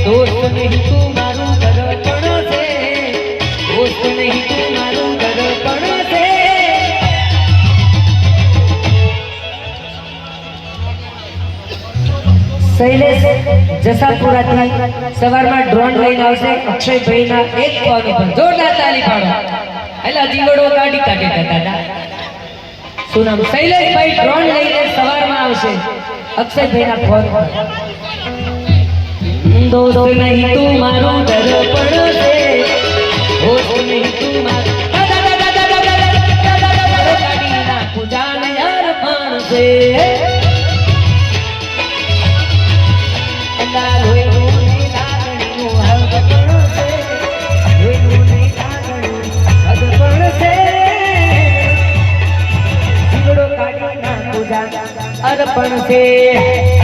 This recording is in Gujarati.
दोस्त नहीं तू मारू दर्पण से दोस्त नहीं तू मारू दर्पण से शैलेश जसापुराથી સવારમાં ડ્રોન લઈને આવશે અક્ષયભાઈના એક પગ પર જોરદાર તાળી પાડો એલા જીવડો કાઢી કાઢી દાદા શું નામ શૈલેશભાઈ ડ્રોન લઈને સવારમાં આવશે અક્ષયભાઈના પગ પર दोस्त नहीं तू मारू दर्पण से दोस्त नहीं तू मारू ना पूजान अर्पण से अर्पण से